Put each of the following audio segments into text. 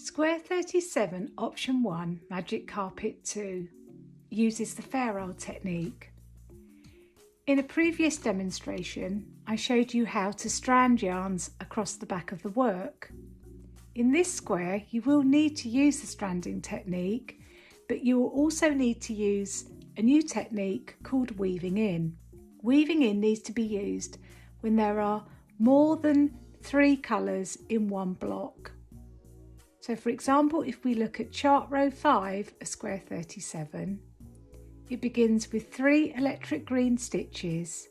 Square 37 option 1 Magic Carpet 2 uses the ferrule technique. In a previous demonstration I showed you how to strand yarns across the back of the work. In this square you will need to use the stranding technique, but you will also need to use a new technique called weaving in. Weaving in needs to be used when there are more than 3 colours in one block. So for example, if we look at chart row 5 of square 37, it begins with 3 electric green stitches.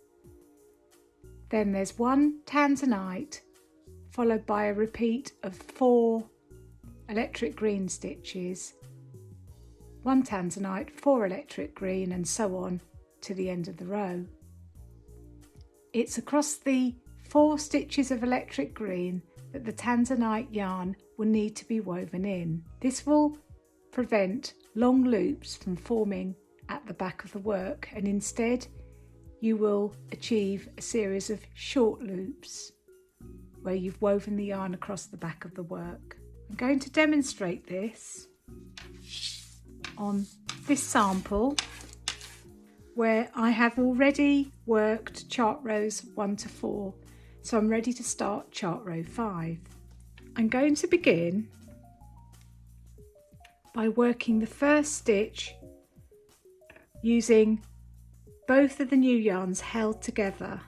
Then there's 1 tanzanite, followed by a repeat of 4 electric green stitches, 1 tanzanite, 4 electric green, and so on to the end of the row. It's across the 4 stitches of electric green that the tanzanite yarn will need to be woven in. This will prevent long loops from forming at the back of the work, and instead you will achieve a series of short loops where you've woven the yarn across the back of the work. I'm going to demonstrate this on this sample where I have already worked chart rows 1 to 4. So I'm ready to start chart row 5. I'm going to begin by working the first stitch using both of the new yarns held together.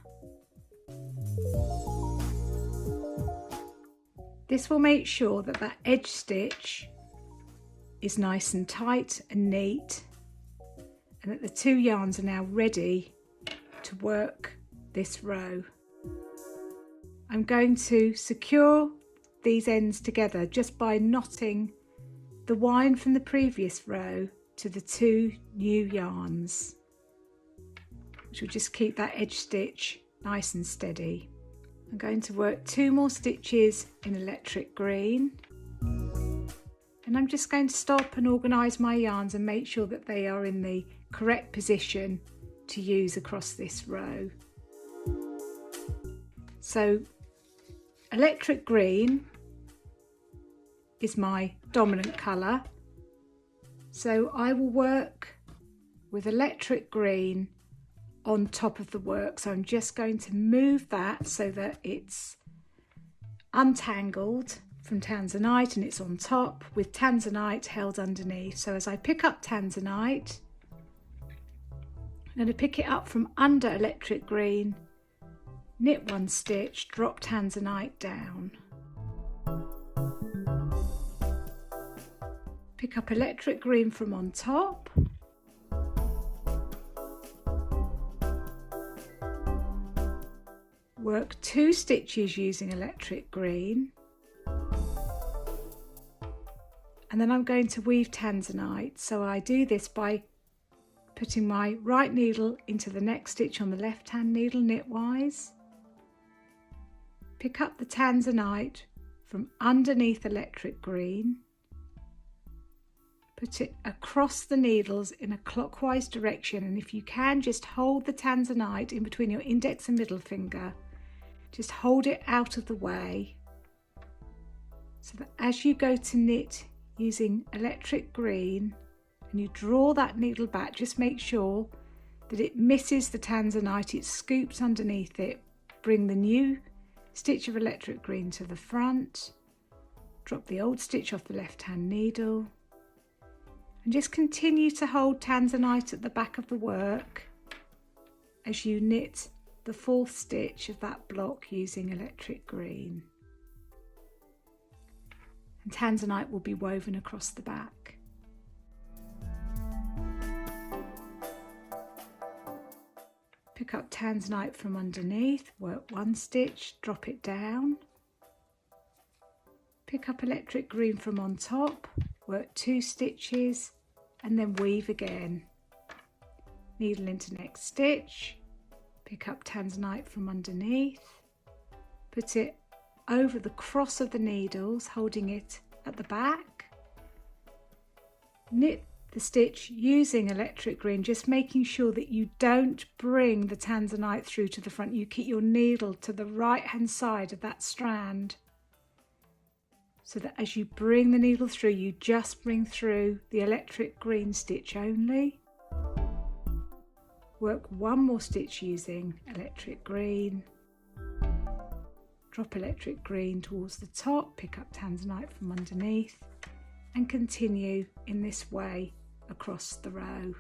This will make sure that that edge stitch is nice and tight and neat, and that the 2 yarns are now ready to work this row. I'm going to secure these ends together just by knotting the wine from the previous row to the 2 new yarns, which will just keep that edge stitch nice and steady. I'm going to work 2 more stitches in electric green, and I'm just going to stop and organise my yarns and make sure that they are in the correct position to use across this row. So electric green is my dominant colour, so I will work with electric green on top of the work. So I'm just going to move that so that it's untangled from tanzanite and it's on top with tanzanite held underneath. So as I pick up tanzanite, I'm going to pick it up from under electric green, knit 1 stitch, drop tanzanite down. Pick up electric green from on top. Work 2 stitches using electric green. And then I'm going to weave tanzanite. So I do this by putting my right needle into the next stitch on the left hand needle knitwise. Pick up the tanzanite from underneath electric green, put it across the needles in a clockwise direction, and if you can, just hold the tanzanite in between your index and middle finger. Just hold it out of the way so that as you go to knit using electric green and you draw that needle back, just make sure that it misses the tanzanite, it scoops underneath it. Bring the new stitch of electric green to the front, drop the old stitch off the left hand needle, and just continue to hold tanzanite at the back of the work as you knit the 4th stitch of that block using electric green. And tanzanite will be woven across the back. Pick up tanzanite from underneath, work 1 stitch, drop it down. Pick up electric green from on top, work 2 stitches, and then weave again. Needle into next stitch, pick up tanzanite from underneath, put it over the cross of the needles, holding it at the back. Knit the stitch using electric green, just making sure that you don't bring the tanzanite through to the front. You keep your needle to the right hand side of that strand so that as you bring the needle through, you just bring through the electric green stitch only. Work one more stitch using electric green, drop electric green towards the top, pick up tanzanite from underneath, and continue in this way across the row.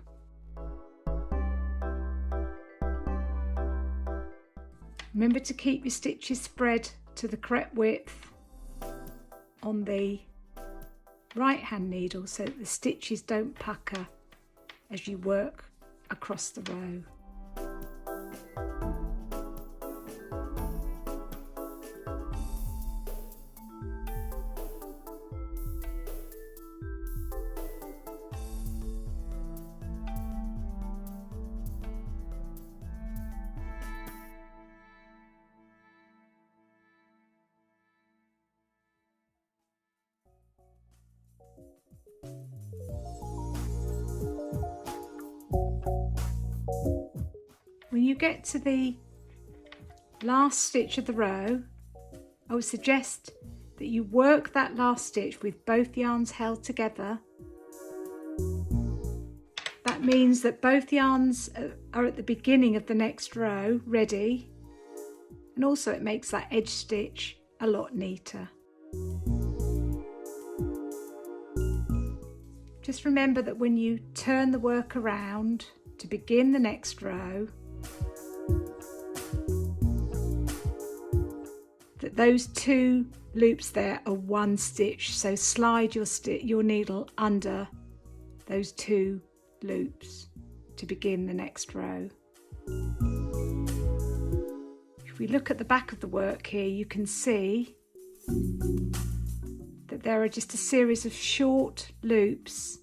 Remember to keep your stitches spread to the correct width on the right hand needle so that the stitches don't pucker as you work across the row. When you get to the last stitch of the row, I would suggest that you work that last stitch with both yarns held together. That means that both yarns are at the beginning of the next row, ready, and also it makes that edge stitch a lot neater. Just remember that when you turn the work around to begin the next row, that those two loops there are one stitch, so slide your needle under those two loops to begin the next row. If we look at the back of the work here, you can see that there are just a series of short loops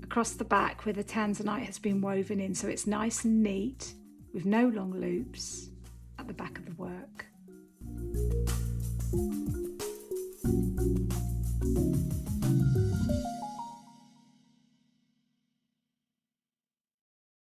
across the back where the tanzanite has been woven in, so it's nice and neat with no long loops at the back of the work.